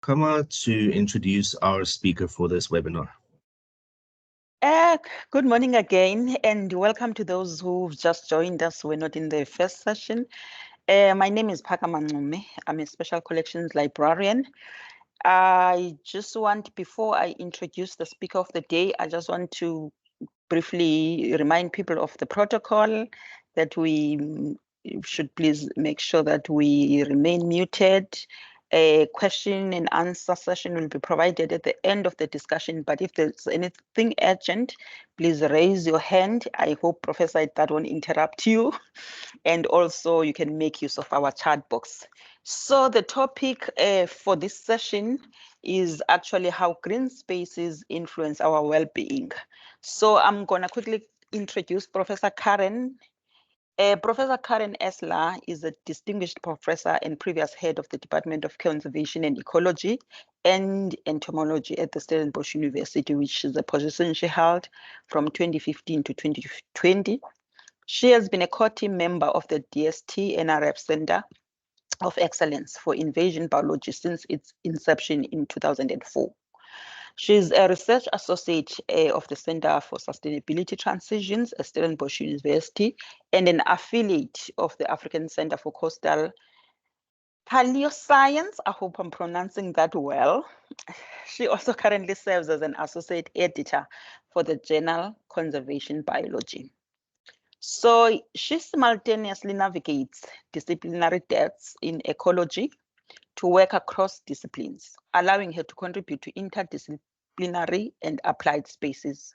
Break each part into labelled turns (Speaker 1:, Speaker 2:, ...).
Speaker 1: Kama to introduce our speaker for this webinar.
Speaker 2: Good morning again, and welcome to those who've just joined us. We're not in the first session. My name is Phakama Ncube. I'm a special collections librarian. I just want, before I introduce the speaker of the day, I just want to briefly remind people of the protocol that we should please make sure that we remain muted. A question and answer session will be provided at the end of the discussion, but if there's anything urgent, please raise your hand. I hope, Professor, that won't interrupt you. And also you can make use of our chat box. So the topic for this session is actually how green spaces influence our well-being. So I'm going to quickly introduce Professor Karen. Professor Karen Esler is a distinguished professor and previous head of the Department of Conservation and Ecology and Entomology at the Stellenbosch University, which is a position she held from 2015 to 2020. She has been a core team member of the DST NRF Center of Excellence for Invasion Biology since its inception in 2004. She's a research associate of the Center for Sustainability Transitions at Stellenbosch University and an affiliate of the African Center for Coastal Paleoscience. I hope I'm pronouncing that well. She also currently serves as an associate editor for the journal Conservation Biology. So she simultaneously navigates disciplinary depths in ecology to work across disciplines, allowing her to contribute to interdisciplinary and applied spaces.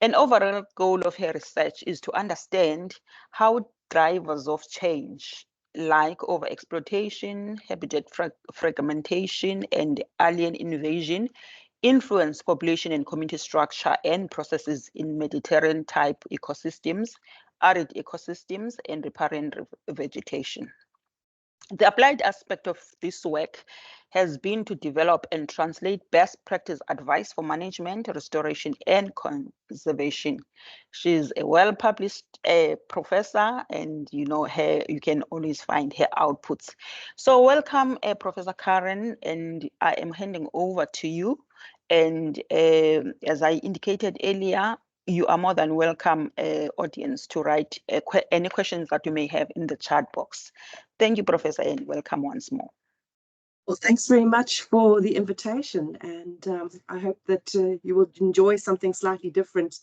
Speaker 2: An overall goal of her research is to understand how drivers of change like overexploitation, habitat fragmentation, and alien invasion influence population and community structure and processes in Mediterranean type ecosystems, arid ecosystems, and riparian vegetation. The applied aspect of this work has been to develop and translate best practice advice for management, restoration, and conservation. She's a well-published professor, and you know her. You can always find her outputs. So, welcome, Professor Karen, and I am handing over to you. And as I indicated earlier, you are more than welcome, audience, to write any questions that you may have in the chat box. Thank you, Professor, and welcome once more.
Speaker 3: Well, thanks very much for the invitation, and I hope that you will enjoy something slightly different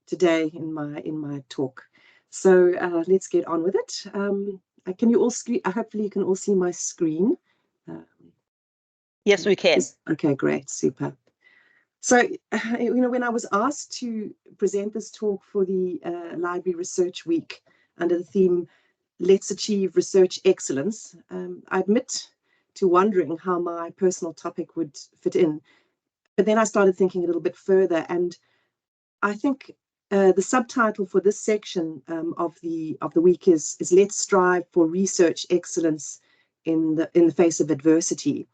Speaker 3: today in my talk. So let's get on with it. Can you all hopefully you can all see my screen.
Speaker 2: Yes, we can.
Speaker 3: Okay, great, super. So, when I was asked to present this talk for the Library Research Week under the theme, Let's Achieve Research Excellence, I admit to wondering how my personal topic would fit in. But then I started thinking a little bit further, and I think the subtitle for this section of the week is Let's Strive for Research Excellence in the Face of Adversity.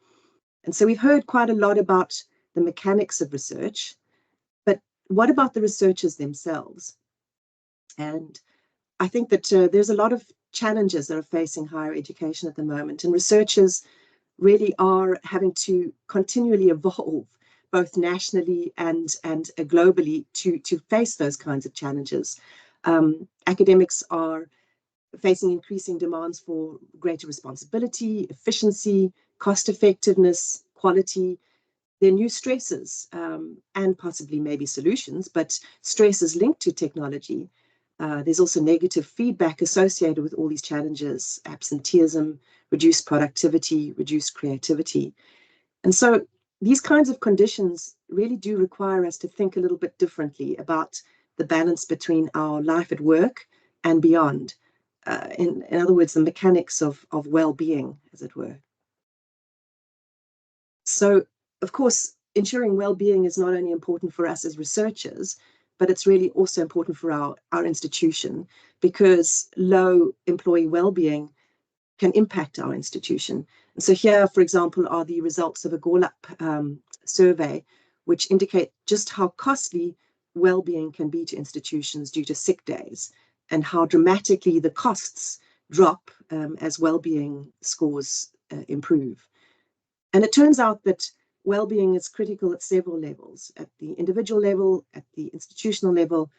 Speaker 3: And so we've heard quite a lot about the mechanics of research, but what about the researchers themselves? And I think that there's a lot of challenges that are facing higher education at the moment, and researchers really are having to continually evolve, both nationally and globally, to face those kinds of challenges. Academics are facing increasing demands for greater responsibility, efficiency, cost effectiveness, quality. There are new stresses and possibly maybe solutions, but stresses linked to technology. There's also negative feedback associated with all these challenges: absenteeism, reduced productivity, reduced creativity. And so these kinds of conditions really do require us to think a little bit differently about the balance between our life at work and beyond. In other words, the mechanics of well-being, as it were. So, of course, ensuring well-being is not only important for us as researchers, but it's really also important for our institution, because low employee well-being can impact our institution. And so here, for example, are the results of a Gallup survey, which indicate just how costly well-being can be to institutions due to sick days, and how dramatically the costs drop as well-being scores improve. And it turns out that well-being is critical at several levels, at the individual level, at the institutional level,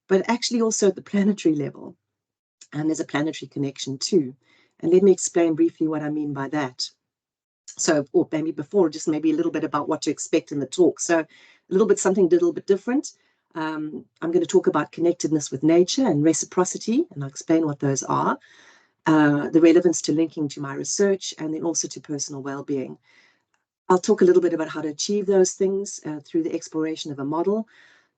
Speaker 3: but actually also at the planetary level. And there's a planetary connection too. And let me explain briefly what I mean by that. So, or maybe before, just maybe a little bit about what to expect in the talk. So a little bit something a little bit different. I'm going to talk about connectedness with nature and reciprocity, and I'll explain what those are, the relevance to linking to my research, and then also to personal well-being. I'll talk a little bit about how to achieve those things through the exploration of a model,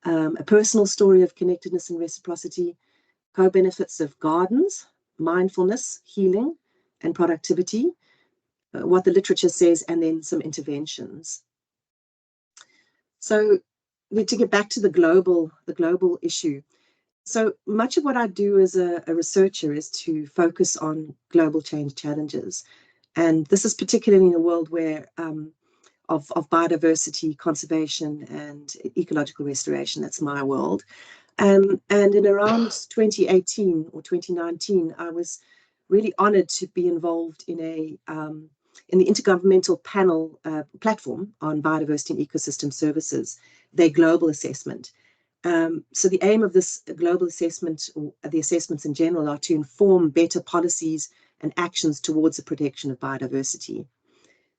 Speaker 3: a personal story of connectedness and reciprocity, co-benefits of gardens, mindfulness, healing, and productivity, what the literature says, and then some interventions. So to get back to the global issue. So much of what I do as a researcher is to focus on global change challenges. And this is particularly in a world where of biodiversity, conservation, and ecological restoration. That's my world. And in around 2018 or 2019, I was really honored to be involved in the Intergovernmental Panel platform on biodiversity and ecosystem services, their global assessment. So the aim of this global assessment, or the assessments in general, are to inform better policies and actions towards the protection of biodiversity.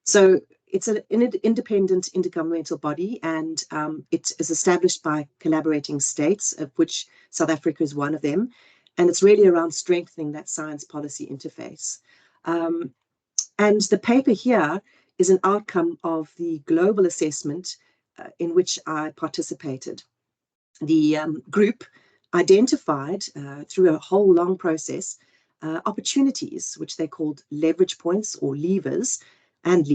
Speaker 3: So it's an independent intergovernmental body, and it is established by collaborating states, of which South Africa is one of them. And it's really around strengthening that science policy interface. And the paper here is an outcome of the global assessment in which I participated. The group identified through a whole long process opportunities, which they called leverage points or levers. And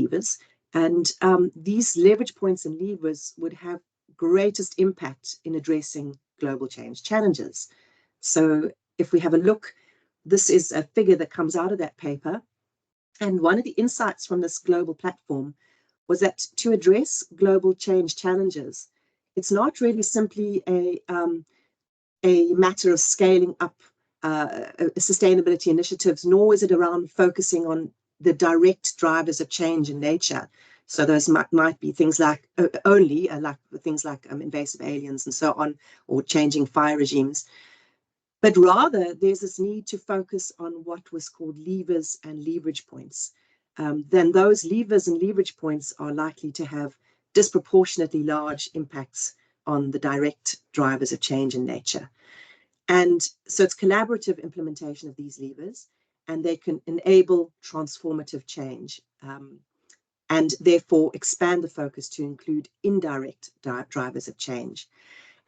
Speaker 3: these leverage points and levers would have greatest impact in addressing global change challenges. So if we have a look, this is a figure that comes out of that paper. And one of the insights from this global platform was that to address global change challenges, it's not really simply a matter of scaling up sustainability initiatives, nor is it around focusing on the direct drivers of change in nature. So those might be things like invasive aliens and so on, or changing fire regimes. But rather, there's this need to focus on what was called levers and leverage points. Then those levers and leverage points are likely to have disproportionately large impacts on the direct drivers of change in nature. And so it's collaborative implementation of these levers, and they can enable transformative change and therefore expand the focus to include indirect drivers of change.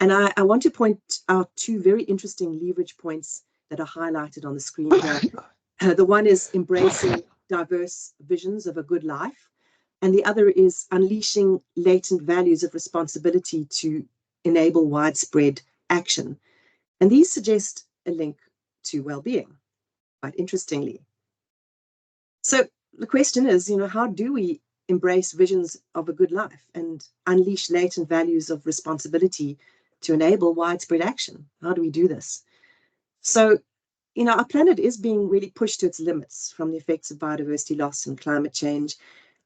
Speaker 3: And I want to point out two very interesting leverage points that are highlighted on the screen here. The one is embracing diverse visions of a good life, and the other is unleashing latent values of responsibility to enable widespread action. And these suggest a link to well-being, quite interestingly. So the question is, how do we embrace visions of a good life and unleash latent values of responsibility to enable widespread action? How do we do this? So, our planet is being really pushed to its limits from the effects of biodiversity loss and climate change,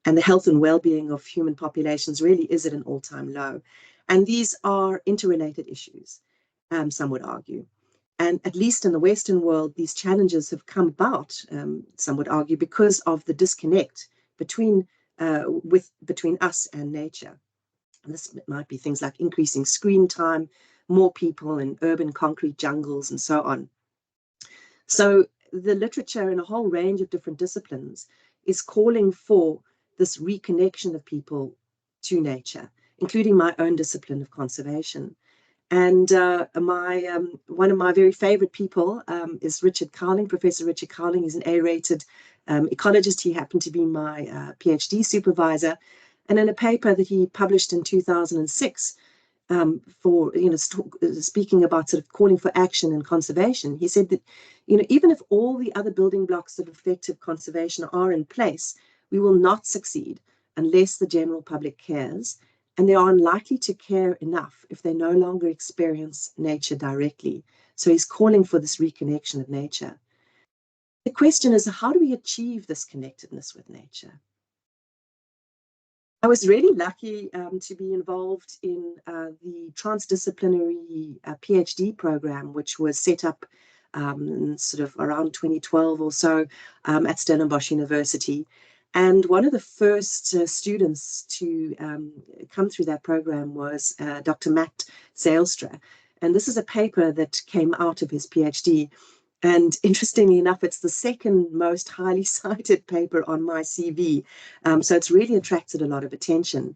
Speaker 3: and the health and well-being of human populations really is at an all-time low. And these are interrelated issues, some would argue. And at least in the Western world, these challenges have come about, some would argue, because of the disconnect between us and nature. And this might be things like increasing screen time, more people in urban concrete jungles, and so on. So the literature in a whole range of different disciplines is calling for this reconnection of people to nature, including my own discipline of conservation. And one of my very favorite people is Richard Cowling, Professor Richard Cowling. He's an A-rated ecologist. He happened to be my PhD supervisor. And in a paper that he published in 2006, speaking about sort of calling for action and conservation, he said that, even if all the other building blocks of effective conservation are in place, we will not succeed unless the general public cares. And they are unlikely to care enough if they no longer experience nature directly. So he's calling for this reconnection of nature. The question is, how do we achieve this connectedness with nature? I was really lucky to be involved in the transdisciplinary PhD program, which was set up sort of around 2012 or so at Stellenbosch University. And one of the first students to come through that program was Dr. Matt Zijlstra. And this is a paper that came out of his PhD. And interestingly enough, it's the second most highly cited paper on my CV. So it's really attracted a lot of attention.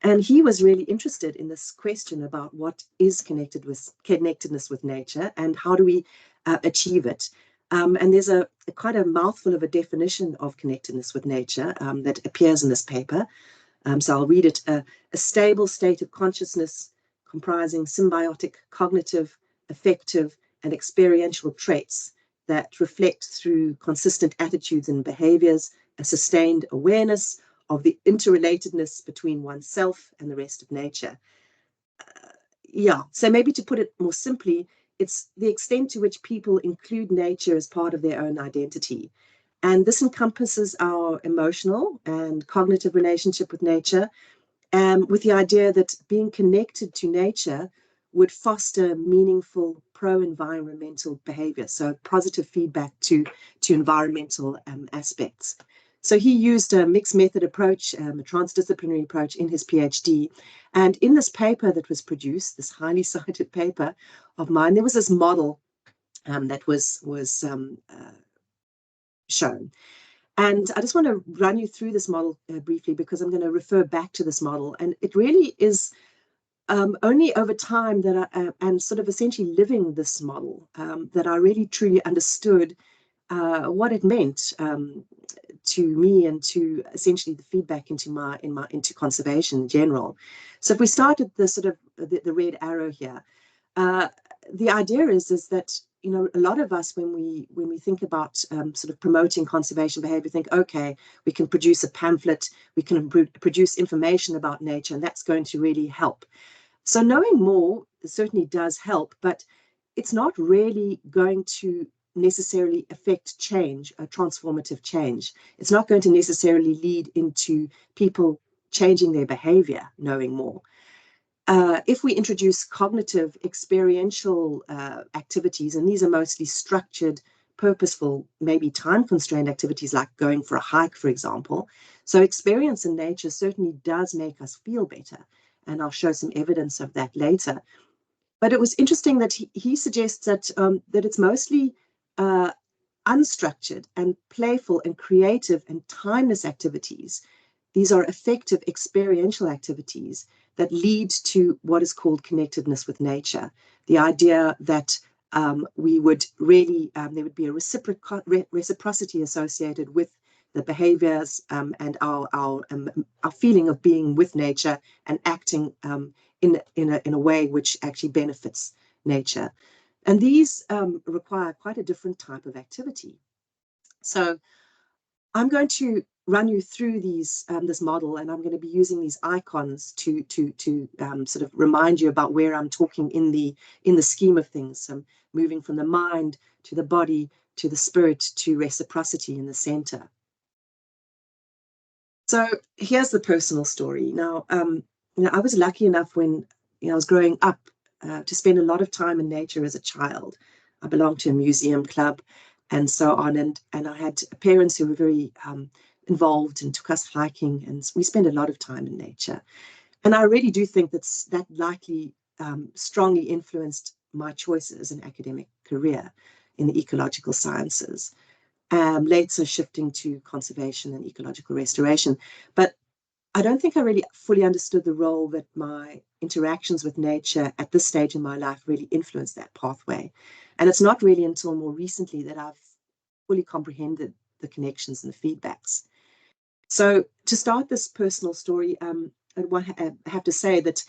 Speaker 3: And he was really interested in this question about what is connectedness with nature and how do we achieve it. And there's quite a mouthful of a definition of connectedness with nature that appears in this paper. So I'll read it. A stable state of consciousness comprising symbiotic, cognitive, affective, and experiential traits that reflect through consistent attitudes and behaviors, a sustained awareness of the interrelatedness between oneself and the rest of nature. So maybe to put it more simply, it's the extent to which people include nature as part of their own identity. And this encompasses our emotional and cognitive relationship with nature, with the idea that being connected to nature would foster meaningful pro-environmental behavior, so positive feedback to environmental aspects. So he used a mixed method approach, a transdisciplinary approach in his PhD. And in this paper that was produced, this highly cited paper of mine, there was this model that was shown. And I just want to run you through this model briefly, because I'm going to refer back to this model. And it really is only over time that and sort of essentially living this model that I really truly understood what it meant to me and to essentially the feedback into conservation in general. So if we start at the sort of the red arrow here, the idea is that, you know, a lot of us, when we think about sort of promoting conservation behavior, think, okay, we can produce a pamphlet, we can produce information about nature, and that's going to really help. So knowing more certainly does help, but it's not really going to necessarily affect change, a transformative change. It's not going to necessarily lead into people changing their behavior, knowing more. If we introduce cognitive, experiential activities, and these are mostly structured, purposeful, maybe time-constrained activities like going for a hike, for example. So experience in nature certainly does make us feel better, and I'll show some evidence of that later. But it was interesting that he suggests that it's mostly unstructured and playful and creative and timeless activities. These are effective experiential activities that lead to what is called connectedness with nature. The idea that we would really, there would be a reciprocity associated with the behaviors and our feeling of being with nature and acting in a way which actually benefits nature. And these require quite a different type of activity. So I'm going to run you through these this model, and I'm going to be using these icons to sort of remind you about where I'm talking in the scheme of things. So moving from the mind to the body to the spirit to reciprocity in the center. So here's the personal story. Now, you know, I was lucky enough when I was growing up to spend a lot of time in nature as a child. I belonged to a museum club and so on, and I had parents who were very involved and took us hiking, and we spent a lot of time in nature. And I really do think that likely strongly influenced my choices as an academic career in the ecological sciences. Later shifting to conservation and ecological restoration. But I don't think I really fully understood the role that my interactions with nature at this stage in my life really influenced that pathway. And it's not really until more recently that I've fully comprehended the connections and the feedbacks. So to start this personal story, I have to say that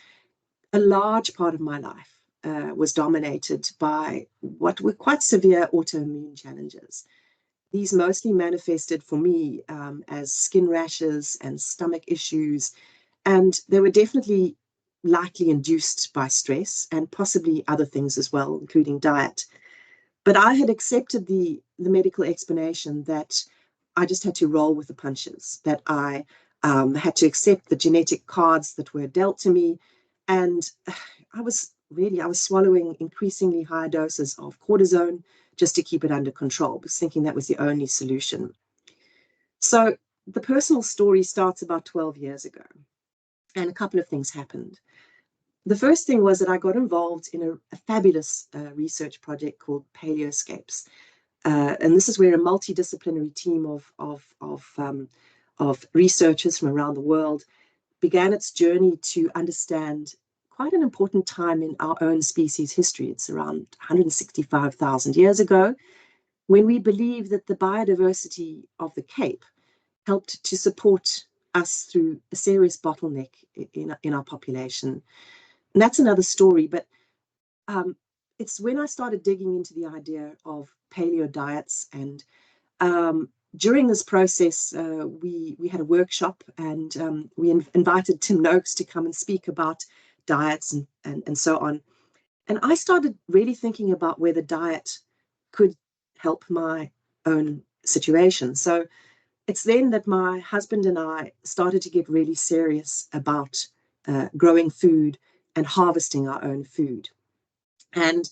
Speaker 3: a large part of my life was dominated by what were quite severe autoimmune challenges. These mostly manifested for me as skin rashes and stomach issues, and they were definitely likely induced by stress and possibly other things as well, including diet. But I had accepted the medical explanation that I just had to roll with the punches, that I had to accept the genetic cards that were dealt to me. And I was swallowing increasingly higher doses of cortisone just to keep it under control, because thinking that was the only solution. So the personal story starts about 12 years ago, and a couple of things happened. The first thing was that I got involved in a fabulous research project called Paleoscapes. And this is where a multidisciplinary team of researchers from around the world began its journey to understand quite an important time in our own species history. It's around 165,000 years ago, when we believe that the biodiversity of the Cape helped to support us through a serious bottleneck in our population. And that's another story, but it's when I started digging into the idea of paleo diets. And during this process, we had a workshop, and we invited Tim Noakes to come and speak about diets and so on. And I started really thinking about whether diet could help my own situation. So it's then that my husband and I started to get really serious about growing food and harvesting our own food. And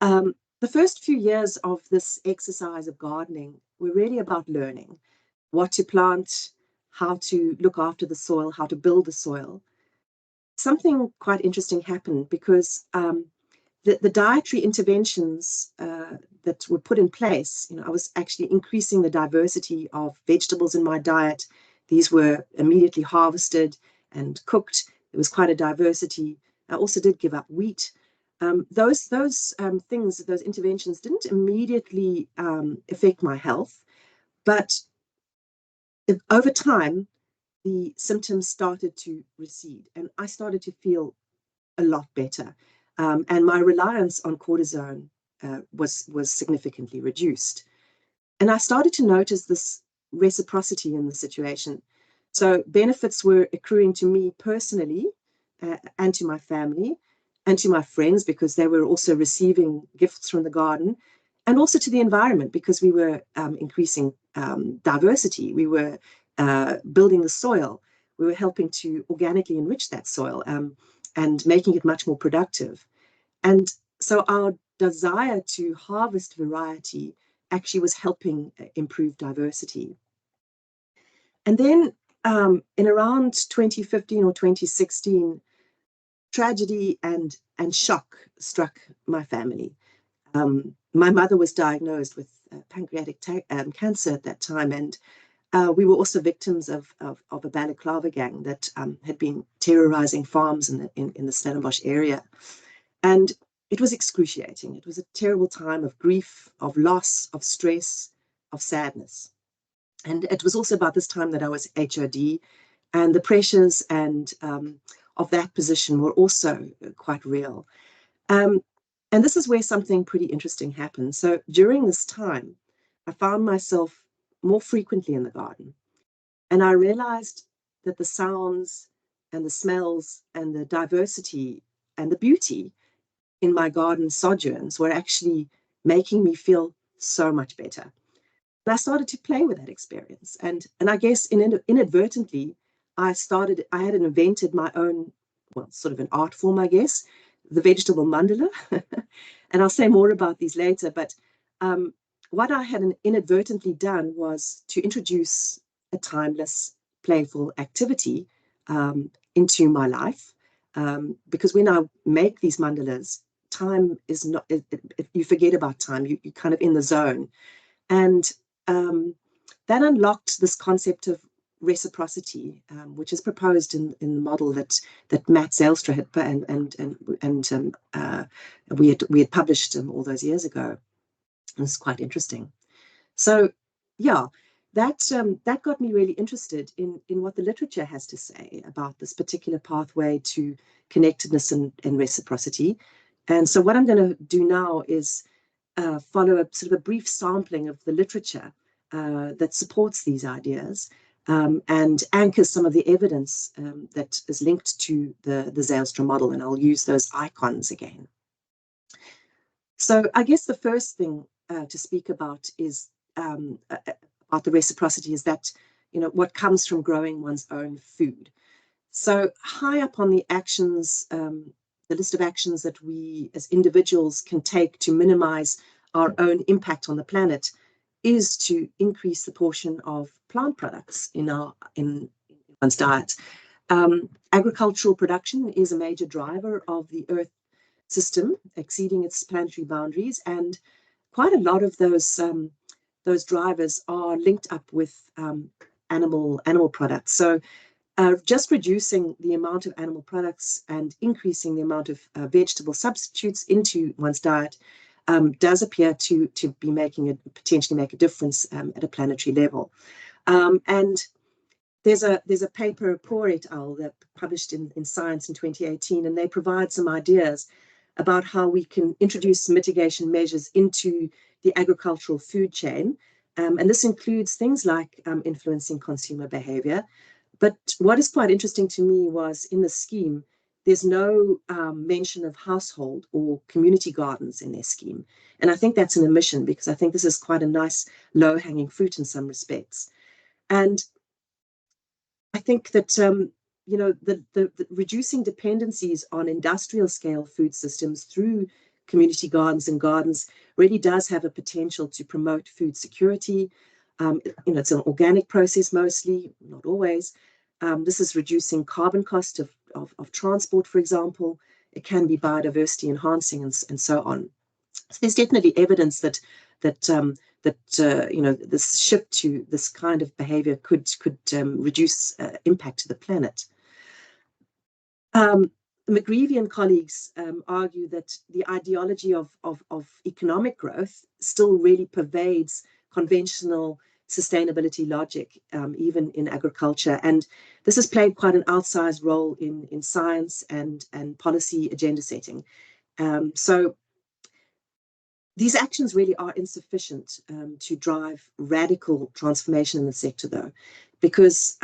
Speaker 3: the first few years of this exercise of gardening were really about learning what to plant, how to look after the soil, how to build the soil. Something quite interesting happened, because the dietary interventions that were put in place, I was actually increasing the diversity of vegetables in my diet. These were immediately harvested and cooked. There was quite a diversity. I also did give up wheat. Those things, those interventions didn't immediately affect my health, but over time, the symptoms started to recede, and I started to feel a lot better. And my reliance on cortisone was significantly reduced. And I started to notice this reciprocity in the situation. So benefits were accruing to me personally, and to my family, and to my friends, because they were also receiving gifts from the garden, and also to the environment, because we were increasing diversity. We were building the soil. We were helping to organically enrich that soil, and making it much more productive. And so our desire to harvest variety actually was helping improve diversity. And then in around 2015 or 2016, tragedy and shock struck my family. My mother was diagnosed with pancreatic cancer at that time, and we were also victims of a balaclava gang that had been terrorizing farms in the Stellenbosch area. And it was excruciating. It was a terrible time of grief, of loss, of stress, of sadness. And it was also about this time that I was HOD, and the pressures and of that position were also quite real. And this is where something pretty interesting happened. So during this time, I found myself more frequently in the garden. And I realized that the sounds and the smells and the diversity and the beauty in my garden sojourns were actually making me feel so much better. And I started to play with that experience. And I guess inadvertently, I had invented my own, well, sort of an art form, I guess, the vegetable mandala. And I'll say more about these later. But what I had inadvertently done was to introduce a timeless, playful activity into my life. Because when I make these mandalas, time is not, you forget about time, you're kind of in the zone. And that unlocked this concept of reciprocity, which is proposed in the model that Matt Zelstra had we had published all those years ago. It's quite interesting. So yeah, that got me really interested in what the literature has to say about this particular pathway to connectedness and reciprocity. And so what I'm going to do now is follow a sort of a brief sampling of the literature that supports these ideas, and anchors some of the evidence that is linked to the Zelstra model, and I'll use those icons again. So I guess the first thing to speak about is about the reciprocity is that what comes from growing one's own food. So high up on the actions, the list of actions that we as individuals can take to minimize our own impact on the planet is to increase the portion of plant products in one's diet. Agricultural production is a major driver of the Earth system, exceeding its planetary boundaries, and quite a lot of those drivers are linked up with animal products. So just reducing the amount of animal products and increasing the amount of vegetable substitutes into one's diet does appear to be potentially make a difference at a planetary level. And there's a paper, Poor et al., that published in Science in 2018, and they provide some ideas about how we can introduce mitigation measures into the agricultural food chain. And this includes things like influencing consumer behavior. But what is quite interesting to me was in the scheme, there's no mention of household or community gardens in their scheme. And I think that's an omission, because I think this is quite a nice low-hanging fruit in some respects. And I think that the reducing dependencies on industrial scale food systems through community gardens and gardens really does have a potential to promote food security. It's an organic process mostly, not always. This is reducing carbon cost of transport, for example. It can be biodiversity enhancing and so on. So there's definitely evidence that this shift to this kind of behavior could reduce impact to the planet. McGreevy and colleagues argue that the ideology of economic growth still really pervades conventional sustainability logic, even in agriculture. And this has played quite an outsized role in science and policy agenda setting. So these actions really are insufficient to drive radical transformation in the sector, though, because,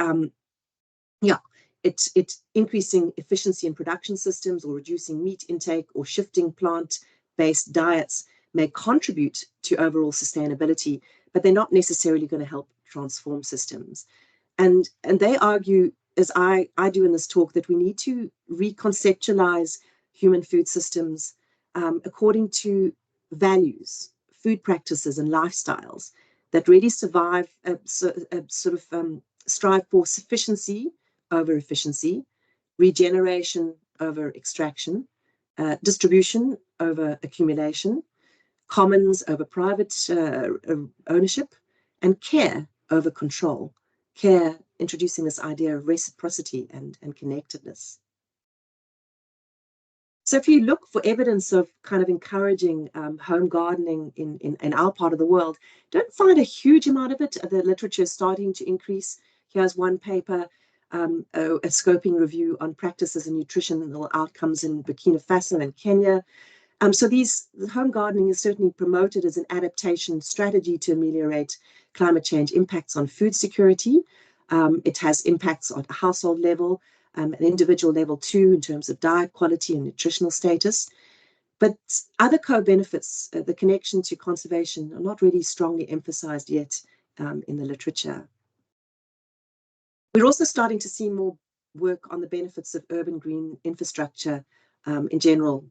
Speaker 3: it's increasing efficiency in production systems or reducing meat intake or shifting plant-based diets may contribute to overall sustainability, but they're not necessarily going to help transform systems. And they argue, as I do in this talk, that we need to reconceptualize human food systems according to values, food practices, and lifestyles that really strive for sufficiency over efficiency, regeneration over extraction, distribution over accumulation, commons over private ownership, and care over control. Care introducing this idea of reciprocity and connectedness. So if you look for evidence of kind of encouraging home gardening in our part of the world, don't find a huge amount of it. The literature is starting to increase. Here's one paper, a scoping review on practices and nutritional outcomes in Burkina Faso and Kenya. So home gardening is certainly promoted as an adaptation strategy to ameliorate climate change impacts on food security. It has impacts on a household level, an individual level too, in terms of diet quality and nutritional status. But other co-benefits, the connection to conservation, are not really strongly emphasized yet in the literature. We're also starting to see more work on the benefits of urban green infrastructure in general.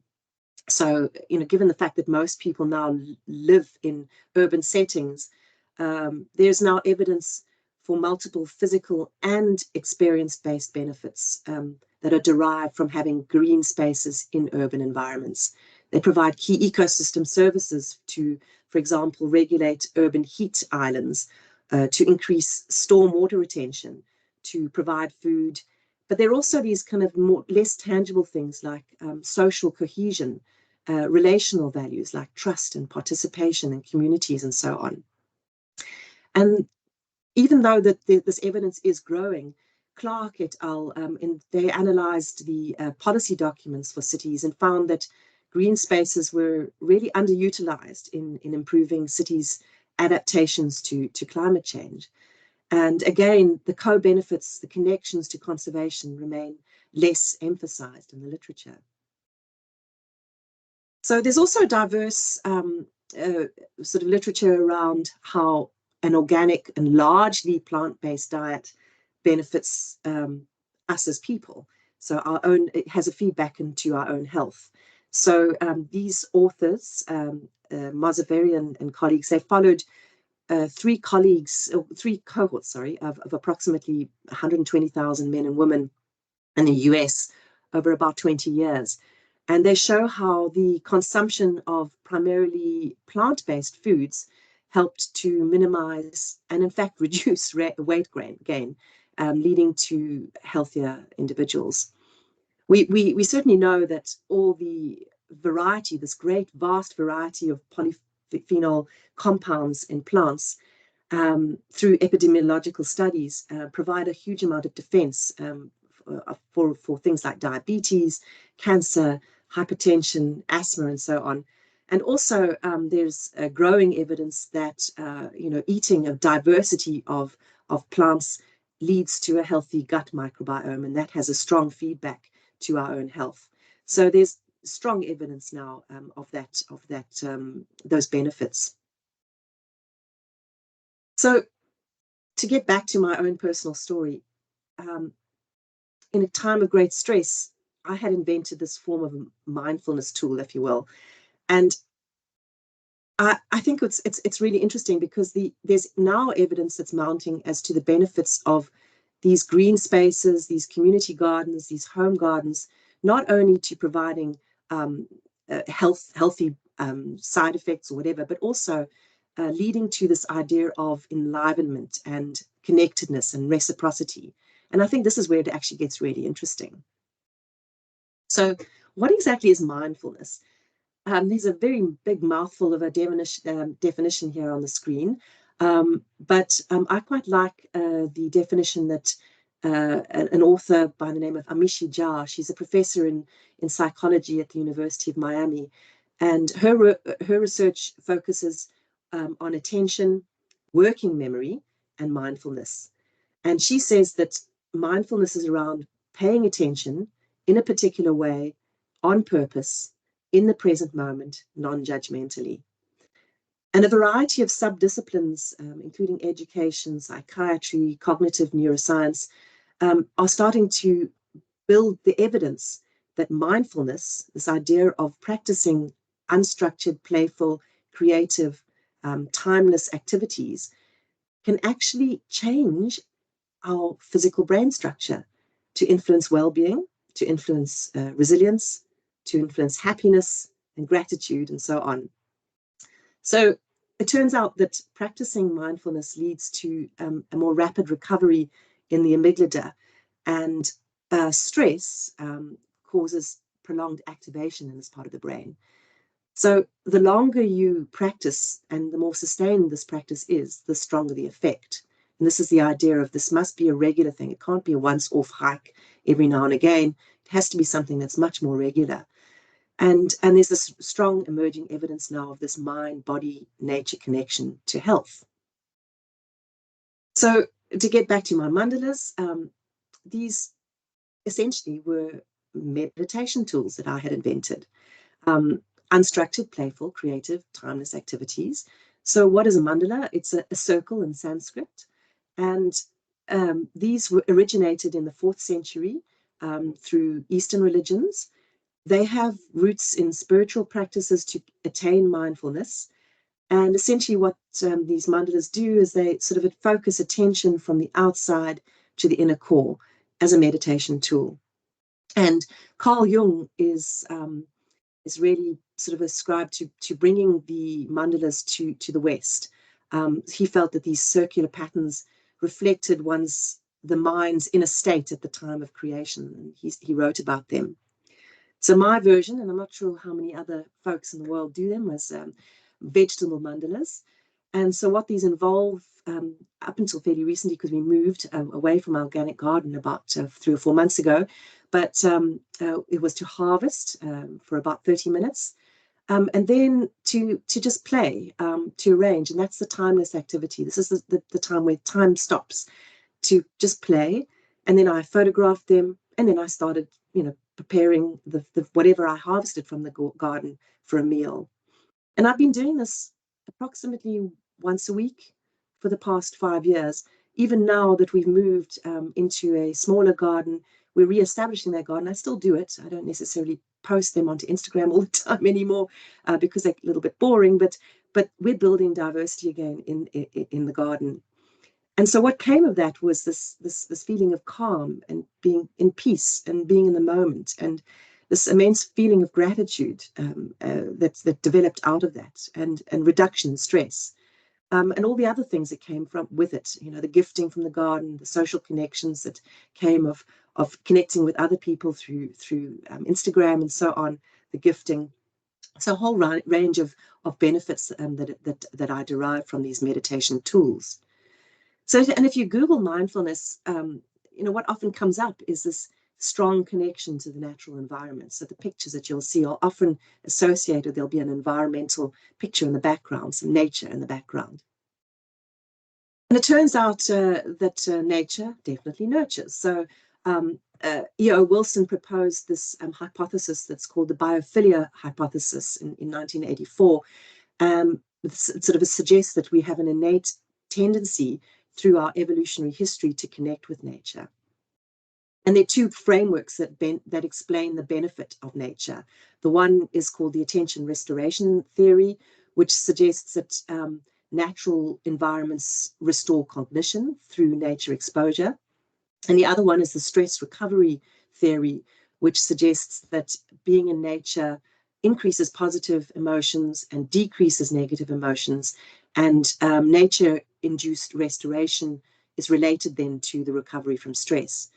Speaker 3: So, given the fact that most people now live in urban settings, there's now evidence for multiple physical and experience-based benefits that are derived from having green spaces in urban environments. They provide key ecosystem services to, for example, regulate urban heat islands, to increase stormwater retention, to provide food. But there are also these kind of less tangible things like social cohesion, relational values like trust and participation in communities and so on. And even though this evidence is growing, Clark et al., they analyzed the policy documents for cities and found that green spaces were really underutilized in improving cities' adaptations to climate change. And again, the co-benefits, the connections to conservation remain less emphasized in the literature. So there's also diverse sort of literature around how an organic and largely plant-based diet benefits us as people. So it has a feedback into our own health. So these authors, Mazaveri and colleagues, they followed three cohorts, of approximately 120,000 men and women in the US over about 20 years. And they show how the consumption of primarily plant-based foods helped to minimize and, in fact, reduce weight gain, leading to healthier individuals. We certainly know that all the variety, this great vast variety of polyphenol compounds in plants, through epidemiological studies, provide a huge amount of defense for things like diabetes, cancer, hypertension, asthma, and so on. And also, there's growing evidence that eating a diversity of plants leads to a healthy gut microbiome, and that has a strong feedback to our own health. So there's strong evidence now of those benefits. So to get back to my own personal story, in a time of great stress, I had invented this form of a mindfulness tool, if you will. And I think it's really interesting because there's now evidence that's mounting as to the benefits of these green spaces, these community gardens, these home gardens, not only to providing healthy side effects or whatever, but also leading to this idea of enlivenment and connectedness and reciprocity. And I think this is where it actually gets really interesting. So what exactly is mindfulness? There's a very big mouthful of a definition here on the screen, but I quite like the definition that an author by the name of Amishi Jha, she's a professor in psychology at the University of Miami, and her research focuses on attention, working memory, and mindfulness. And she says that mindfulness is around paying attention in a particular way, on purpose, in the present moment, non-judgmentally. And a variety of sub-disciplines, including education, psychiatry, cognitive neuroscience, are starting to build the evidence that mindfulness, this idea of practicing unstructured, playful, creative, timeless activities, can actually change our physical brain structure to influence well-being, to influence resilience, to influence happiness and gratitude, and so on. So it turns out that practicing mindfulness leads to a more rapid recovery in the amygdala, and stress causes prolonged activation in this part of the brain. So the longer you practice and the more sustained this practice is, the stronger the effect. And this is the idea of this must be a regular thing. It can't be a once-off hike every now and again. It has to be something that's much more regular. And there's this strong emerging evidence now of this mind-body-nature connection to health. So to get back to my mandalas, these essentially were meditation tools that I had invented. Unstructured, playful, creative, timeless activities. So what is a mandala? It's a circle in Sanskrit. And these were originated in the 4th century through Eastern religions. They have roots in spiritual practices to attain mindfulness. And essentially what these mandalas do is they sort of focus attention from the outside to the inner core as a meditation tool. And Carl Jung is really sort of ascribed to bringing the mandalas to the West. He felt that these circular patterns reflected the mind's inner state at the time of creation, and he wrote about them. So my version, and I'm not sure how many other folks in the world do them, was vegetable mandalas. And so what these involve, up until fairly recently, because we moved away from our organic garden about 3 or 4 months ago, but it was to harvest for about 30 minutes, and then to just play, to arrange, and that's the timeless activity. This is the time where time stops, to just play, and then I photographed them, and then I started, preparing the whatever I harvested from the garden for a meal. And I've been doing this approximately once a week for the past 5 years. Even now that we've moved into a smaller garden, we're re-establishing that garden. I still do it. I don't necessarily post them onto Instagram all the time anymore because they're a little bit boring, but we're building diversity again in the garden. And so what came of that was this feeling of calm and being in peace and being in the moment, and this immense feeling of gratitude that developed out of that, and reduction in stress. And all the other things that came from with it, the gifting from the garden, the social connections that came of connecting with other people through Instagram and so on, the gifting. So a whole range of benefits that I derive from these meditation tools. So, and if you Google mindfulness, what often comes up is this strong connection to the natural environment. So the pictures that you'll see are often associated. There'll be an environmental picture in the background, some nature in the background. And it turns out that nature definitely nurtures. So E.O. Wilson proposed this hypothesis that's called the biophilia hypothesis in 1984. It sort of suggests that we have an innate tendency through our evolutionary history to connect with nature. And there are two frameworks that explain the benefit of nature. The one is called the attention restoration theory, which suggests that natural environments restore cognition through nature exposure. And the other one is the stress recovery theory, which suggests that being in nature increases positive emotions and decreases negative emotions. And nature-induced restoration is related then to the recovery from stress.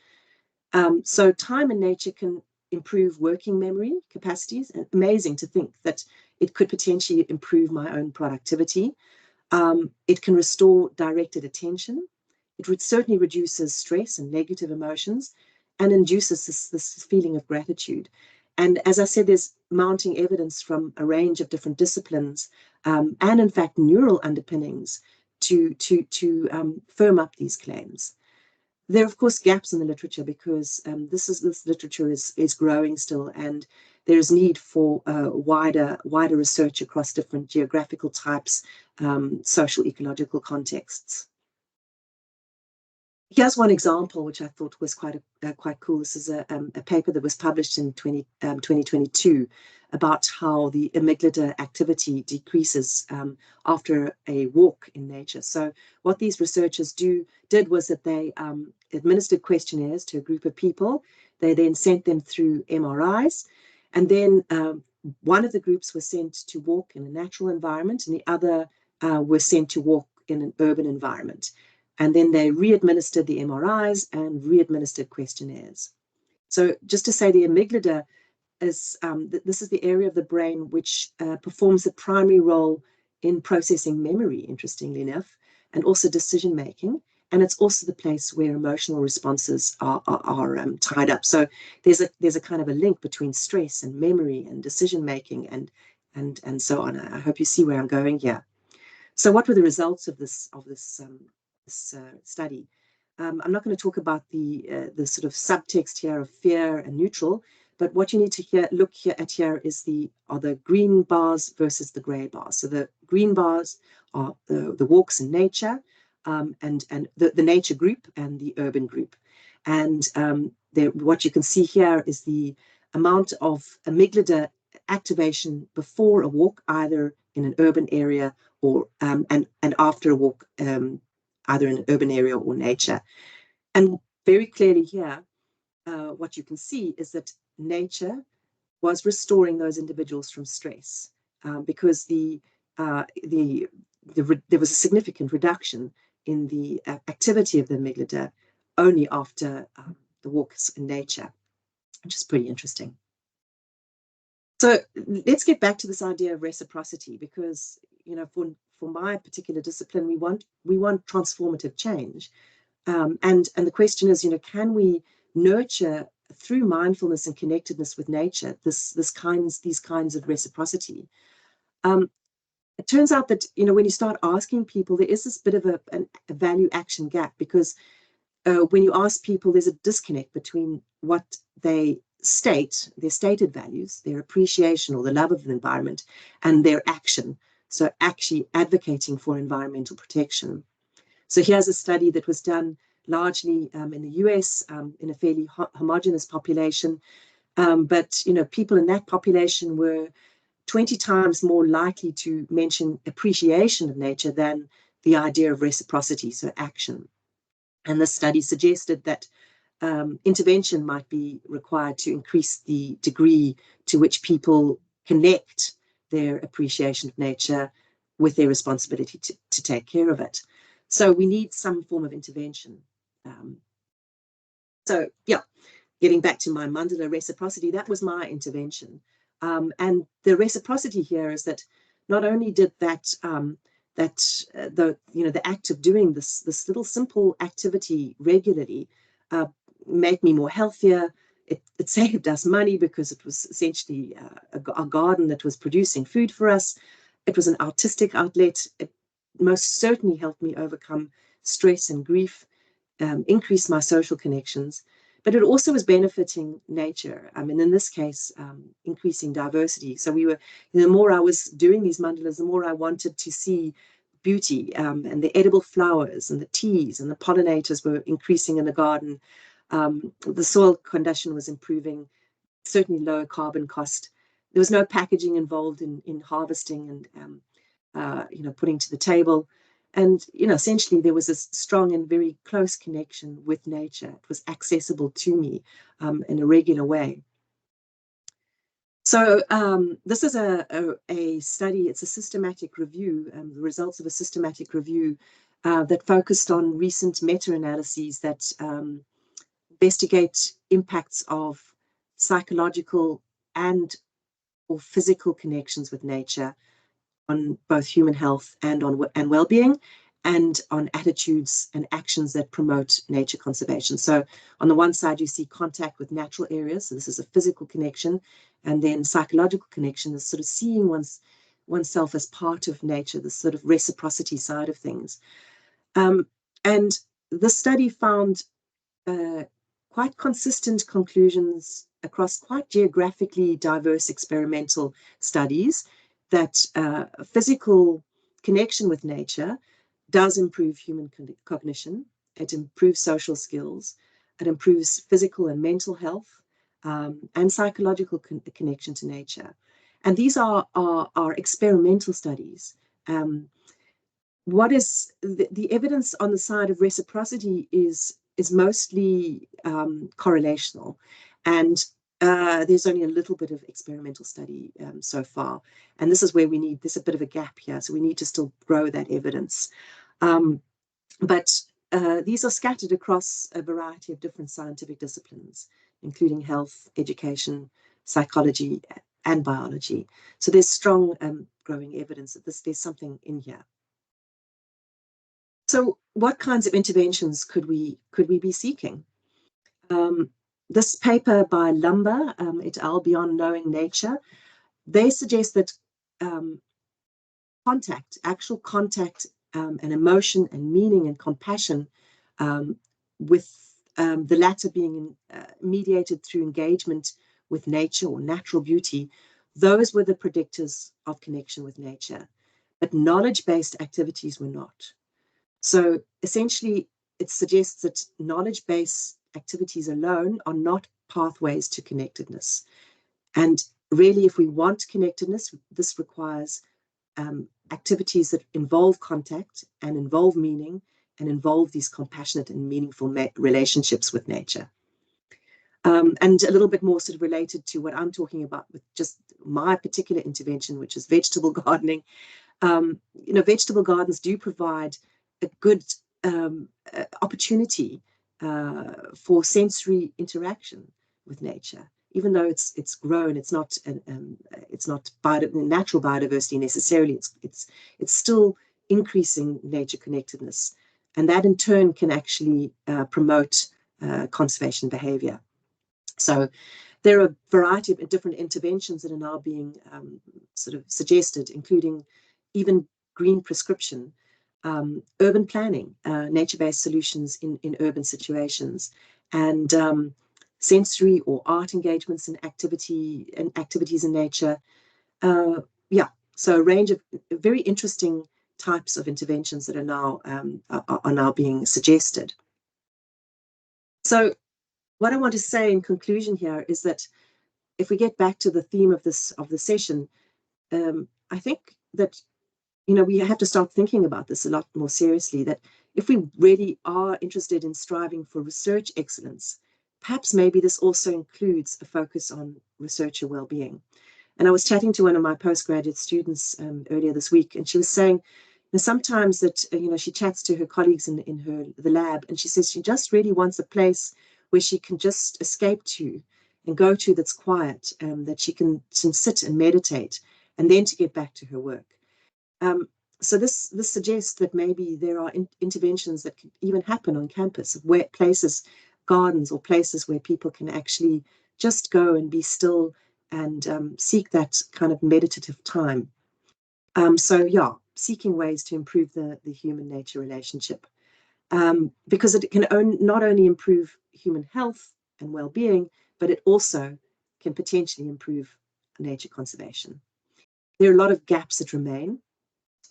Speaker 3: So time in nature can improve working memory capacities. And amazing to think that it could potentially improve my own productivity. It can restore directed attention. It certainly reduces stress and negative emotions and induces this feeling of gratitude. And as I said, there's mounting evidence from a range of different disciplines and in fact neural underpinnings to firm up these claims. There are, of course, gaps in the literature because this literature is growing still, and there is need for wider research across different geographical types, social ecological contexts. Here's one example which I thought was quite cool. This is a paper that was published in 2022 about how the amygdala activity decreases after a walk in nature. So what these researchers did was that they administered questionnaires to a group of people. They then sent them through MRIs, and then one of the groups was sent to walk in a natural environment, and the other were sent to walk in an urban environment. And then they re-administered the MRIs and re-administered questionnaires. So just to say, the amygdala is, this is the area of the brain which performs the primary role in processing memory, interestingly enough, and also decision-making. And it's also the place where emotional responses are tied up. So there's a kind of a link between stress and memory and decision-making and so on. I hope you see where I'm going here. So what were the results of this study? I'm not going to talk about the sort of subtext here of fear and neutral, but what you need to look at here is are the green bars versus the gray bars. So the green bars are the walks in nature, and the nature group and the urban group. And what you can see here is the amount of amygdala activation before a walk, either in an urban area or and after a walk, either in an urban area or nature. And very clearly here, what you can see is that nature was restoring those individuals from stress because there was a significant reduction in the activity of the amygdala only after the walks in nature, which is pretty interesting. So let's get back to this idea of reciprocity, because for my particular discipline, we want transformative change, and the question is, can we nurture through mindfulness and connectedness with nature these kinds of reciprocity? It turns out that when you start asking people, there is this bit of a value action gap, because when you ask people, there's a disconnect between what they state, their stated values, their appreciation or the love of the environment, and their action. So actually advocating for environmental protection. So here's a study that was done largely in the US in a fairly homogeneous population. But, you know, people in that population were 20 times more likely to mention appreciation of nature than the idea of reciprocity, so action. And this study suggested that intervention might be required to increase the degree to which people connect their appreciation of nature with their responsibility to take care of it. So we need some form of intervention. So yeah, getting back to my mandala reciprocity, that was my intervention. And the reciprocity here is that not only did the act of doing this little simple activity regularly make me more healthier. It saved us money because it was essentially a garden that was producing food for us. It was an artistic outlet. It most certainly helped me overcome stress and grief, increase my social connections, but it also was benefiting nature. I mean, in this case, increasing diversity. So the more I was doing these mandalas, the more I wanted to see beauty, and the edible flowers and the teas and the pollinators were increasing in the garden. The soil condition was improving, certainly lower carbon cost. There was no packaging involved in harvesting and putting to the table. And, essentially there was a strong and very close connection with nature. It was accessible to me in a regular way. So this is a study, it's a systematic review, the results of a systematic review that focused on recent meta-analyses that investigate impacts of psychological or physical connections with nature on both human health and well-being, and on attitudes and actions that promote nature conservation. So on the one side, you see contact with natural areas. So this is a physical connection. And then psychological connection is sort of seeing oneself as part of nature, the sort of reciprocity side of things. And the study found quite consistent conclusions across quite geographically diverse experimental studies that physical connection with nature does improve human cognition. It improves social skills. It improves physical and mental health, and psychological connection to nature. And these are experimental studies. What is the evidence on the side of reciprocity is mostly correlational, and there's only a little bit of experimental study so far, and this is where there's a bit of a gap here, so we need to still grow that evidence. But these are scattered across a variety of different scientific disciplines, including health, education, psychology, and biology. So there's strong growing evidence that there's something in here. So what kinds of interventions could we be seeking? This paper by Lumber et al., Beyond Knowing Nature, they suggest that actual contact and emotion and meaning and compassion, with the latter being mediated through engagement with nature or natural beauty, those were the predictors of connection with nature. But knowledge-based activities were not. So essentially, it suggests that knowledge-based activities alone are not pathways to connectedness. And really, if we want connectedness, this requires activities that involve contact and involve meaning and involve these compassionate and meaningful relationships with nature. And a little bit more sort of related to what I'm talking about with just my particular intervention, which is vegetable gardening. Vegetable gardens do provide a good opportunity for sensory interaction with nature. Even though it's grown, it's not natural biodiversity necessarily. It's still increasing nature connectedness, and that in turn can actually promote conservation behavior. So there are a variety of different interventions that are now being sort of suggested, including even green prescription, urban planning, nature-based solutions in urban situations, and sensory or art engagements and activities in nature. So a range of very interesting types of interventions that are now being suggested. So what I want to say in conclusion here is that if we get back to the theme of the session, I think that we have to start thinking about this a lot more seriously, that if we really are interested in striving for research excellence, perhaps maybe this also includes a focus on researcher well-being. And I was chatting to one of my postgraduate students earlier this week, and she was saying sometimes that she chats to her colleagues in the lab, and she says she just really wants a place where she can just escape to and go to that's quiet, that she can sit and meditate, and then to get back to her work. So this suggests that maybe there are interventions that can even happen on campus, where places, gardens, or places where people can actually just go and be still and seek that kind of meditative time. So yeah, seeking ways to improve the human-nature relationship, because it can not only improve human health and well-being, but it also can potentially improve nature conservation. There are a lot of gaps that remain.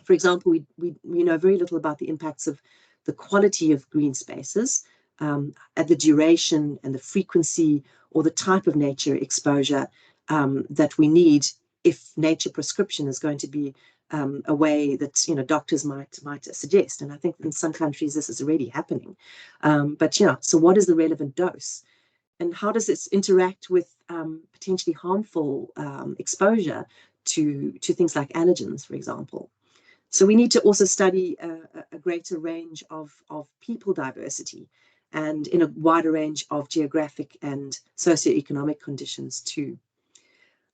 Speaker 3: For example, we know very little about the impacts of the quality of green spaces, at the duration and the frequency or the type of nature exposure that we need if nature prescription is going to be a way that doctors might suggest. And I think in some countries this is already happening. But so what is the relevant dose? And how does this interact with potentially harmful exposure to things like allergens, for example? So we need to also study a greater range of people diversity, and in a wider range of geographic and socioeconomic conditions too.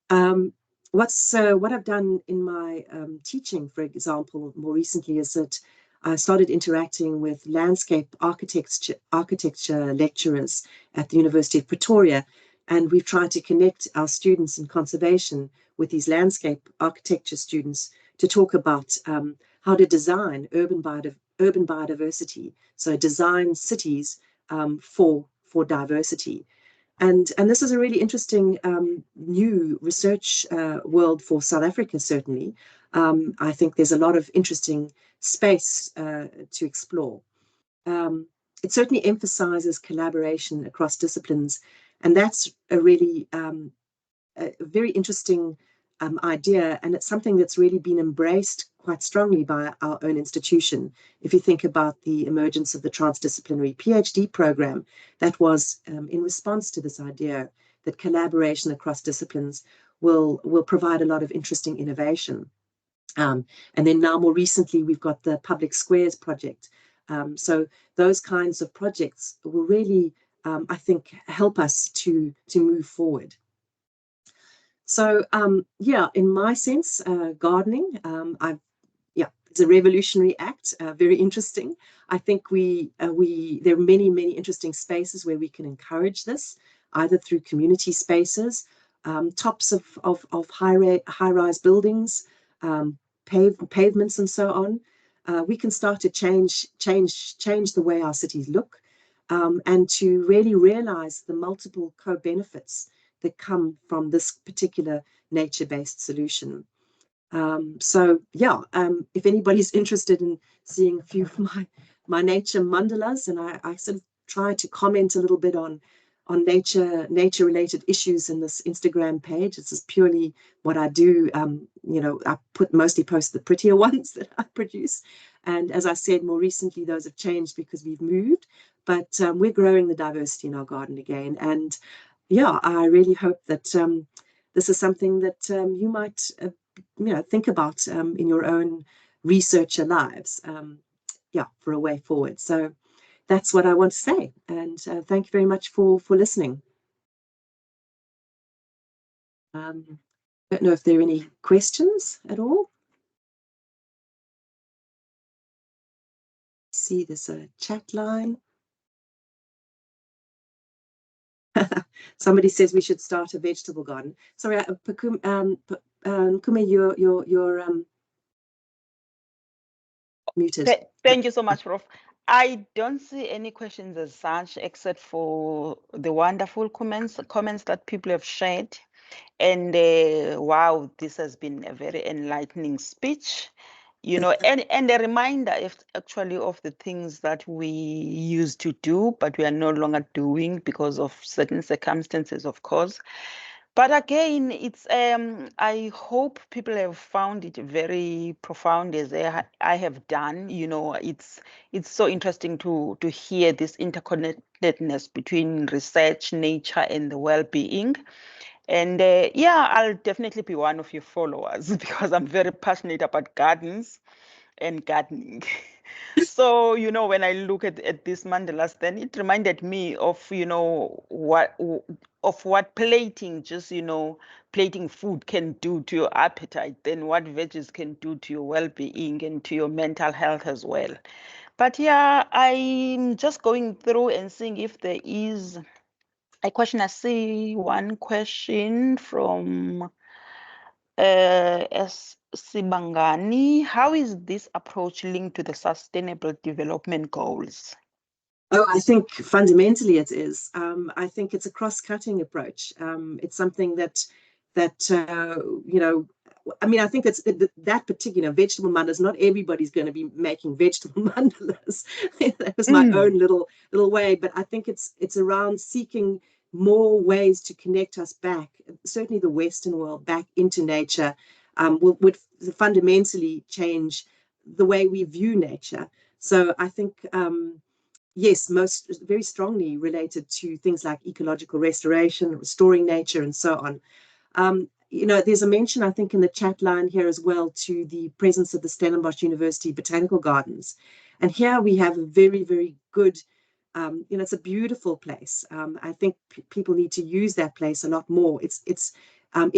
Speaker 3: What I've done in my teaching, for example, more recently, is that I started interacting with landscape architecture lecturers at the University of Pretoria, and we've tried to connect our students in conservation with these landscape architecture students to talk about how to design urban biodiversity, so design cities for diversity. And this is a really interesting new research world for South Africa, certainly. I think there's a lot of interesting space to explore. It certainly emphasizes collaboration across disciplines, and that's a really a very interesting idea, and it's something that's really been embraced quite strongly by our own institution. If you think about the emergence of the transdisciplinary PhD program, that was in response to this idea that collaboration across disciplines will provide a lot of interesting innovation. And then now more recently, we've got the Public Squares project. So those kinds of projects will really, I think, help us to move forward. So yeah, in my sense, gardening, it's a revolutionary act, very interesting. I think there are many interesting spaces where we can encourage this, either through community spaces, tops of high-rise buildings, pavements, and so on. We can start to change the way our cities look, and to really realize the multiple co-benefits that come from this particular nature-based solution. So yeah, if anybody's interested in seeing a few of my nature mandalas, and I sort of try to comment a little bit on nature-related issues in this Instagram page. This is purely what I do. I mostly post the prettier ones that I produce. And as I said, more recently, those have changed because we've moved, but we're growing the diversity in our garden again. And yeah, I really hope that this is something that you might think about in your own researcher lives, for a way forward. So that's what I want to say. And thank you very much for listening. I don't know if there are any questions at all. See, there's a chat line. Somebody says we should start a vegetable garden. Sorry, Kume, you're muted.
Speaker 2: Thank you so much, Prof. I don't see any questions as such, except for the wonderful comments that people have shared. And wow, this has been a very enlightening speech. you know, and a reminder if actually of the things that we used to do, but we are no longer doing because of certain circumstances, of course. But again, it's I hope people have found it very profound as I have done. You know, it's so interesting to hear this interconnectedness between research, nature, and the well-being. And yeah, I'll definitely be one of your followers because I'm very passionate about gardens and gardening. So, you know, when I look at these mandalas, then it reminded me of, you know, what plating, just, you know, plating food can do to your appetite, then what veggies can do to your well-being and to your mental health as well. But yeah, I'm just going through and seeing if there is a question. I see one question from S. Sibangani. How is this approach linked to the Sustainable Development Goals?
Speaker 3: Oh, I think fundamentally it is. I think it's a cross-cutting approach. It's something that you know, I mean, I think that's that particular vegetable mandalas. Not everybody's going to be making vegetable mandalas. That was my own little way, but I think it's around seeking more ways to connect us back, certainly the Western world, back into nature, would fundamentally change the way we view nature. So I think. Yes, most very strongly related to things like ecological restoration, restoring nature, and so on. You know, there's a mention, I think, in the chat line here as well to the presence of the Stellenbosch University Botanical Gardens. And here we have a very, very good, you know, it's a beautiful place. I think people need to use that place a lot more. It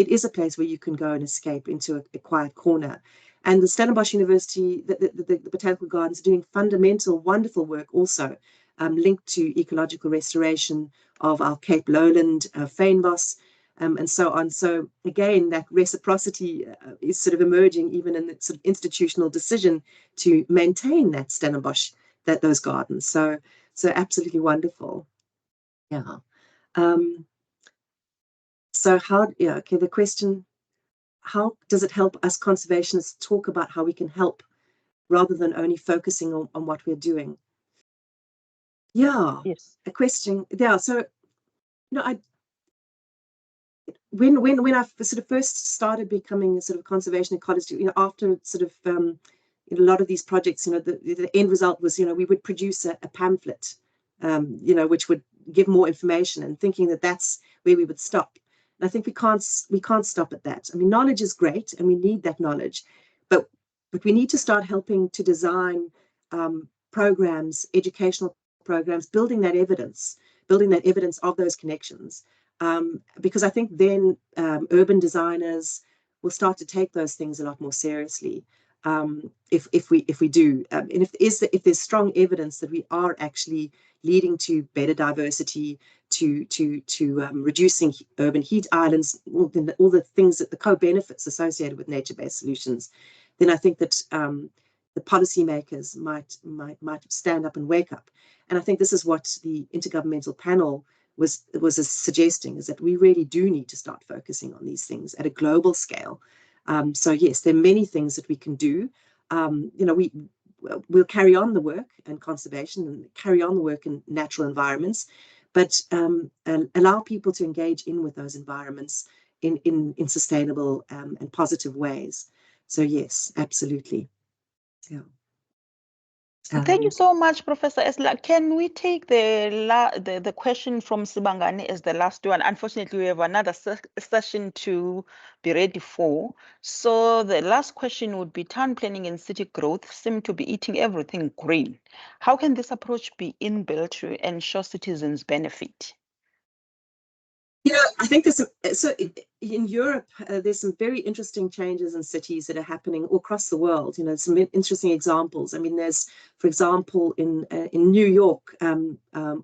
Speaker 3: is a place where you can go and escape into a quiet corner. And the Stellenbosch University, the Botanical Gardens, are doing fundamental, wonderful work also, linked to ecological restoration of our Cape Lowland fynbos, and so on. So again, that reciprocity is sort of emerging even in the sort of institutional decision to maintain that Stellenbosch, those gardens. So absolutely wonderful. Yeah. So okay, the question, how does it help us conservationists talk about how we can help rather than only focusing on what we're doing? Yeah,
Speaker 2: yes.
Speaker 3: a question. Yeah, so you know, when I sort of first started becoming a sort of conservation ecologist, you know, after sort of a lot of these projects, you know, the end result was, you know, we would produce a pamphlet, you know, which would give more information, and thinking that that's where we would stop. And I think we can't stop at that. I mean, knowledge is great, and we need that knowledge, but we need to start helping to design programs, educational programs, building that evidence of those connections. Because I think then urban designers will start to take those things a lot more seriously. If we do, and if there's strong evidence that we are actually leading to better diversity, to reducing urban heat islands, all the things that the co-benefits associated with nature-based solutions, then I think that the policymakers might stand up and wake up. And I think this is what the Intergovernmental Panel was suggesting, is that we really do need to start focusing on these things at a global scale. So yes, there are many things that we can do. You know, we'll carry on the work in conservation and carry on the work in natural environments, but allow people to engage in with those environments in sustainable and positive ways. So yes, absolutely. Yeah.
Speaker 2: Thank you so much, Professor Esla. Can we take the question from Sibangani as the last one? Unfortunately, we have another session to be ready for. So the last question would be: town planning and city growth seem to be eating everything green. How can this approach be inbuilt to ensure citizens benefit?
Speaker 3: You know, I think in Europe, there's some very interesting changes in cities that are happening all across the world. You know, some interesting examples. I mean, there's, for example, in New York,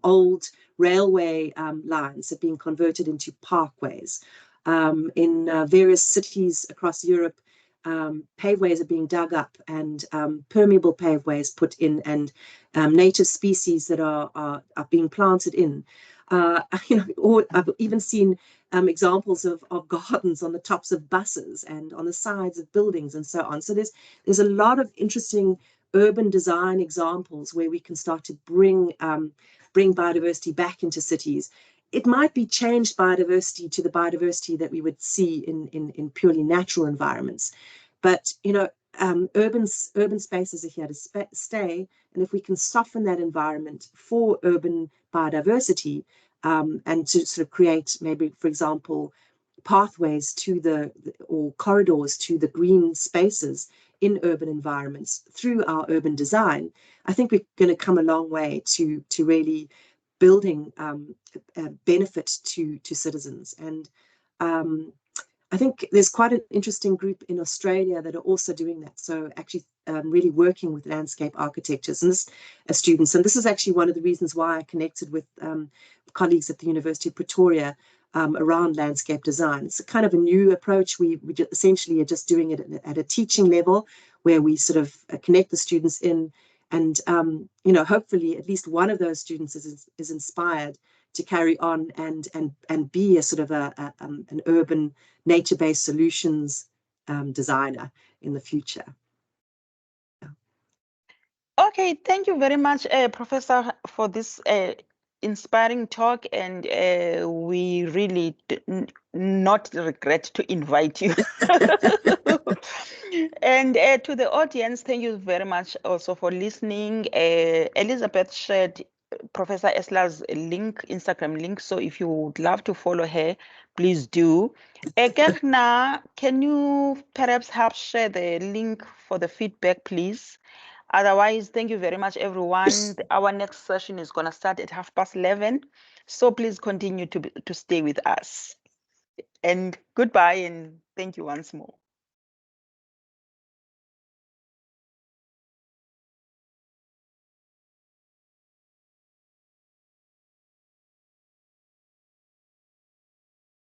Speaker 3: old railway lines have been converted into parkways. In various cities across Europe, paveways are being dug up and permeable paveways put in, and native species that are being planted in. Or I've even seen examples of gardens on the tops of buses and on the sides of buildings and so on. So there's a lot of interesting urban design examples where we can start to bring biodiversity back into cities. It might be changed biodiversity to the biodiversity that we would see in purely natural environments, but urban spaces are here to stay, and if we can soften that environment for urban biodiversity, and to sort of create maybe, for example, pathways to or corridors to the green spaces in urban environments through our urban design, I think we're going to come a long way to really building benefit to citizens. And I think there's quite an interesting group in Australia that are also doing that. So actually really working with landscape architectures and students. And this is actually one of the reasons why I connected with colleagues at the University of Pretoria around landscape design. It's a kind of a new approach. We essentially are just doing it at a teaching level, where we sort of connect the students in, and hopefully at least one of those students is inspired to carry on and be a sort of an urban nature-based solutions designer in the future.
Speaker 2: Okay, thank you very much, Professor, for this inspiring talk, and we really not regret to invite you. And to the audience, thank you very much also for listening. Elizabeth shared Professor Esla's Instagram link, so if you would love to follow her, please do. Gerna, can you perhaps help share the link for the feedback, please? Otherwise, thank you very much, everyone. Our next session is going to start at 11:30. So please continue to stay with us. And goodbye, and thank you once more.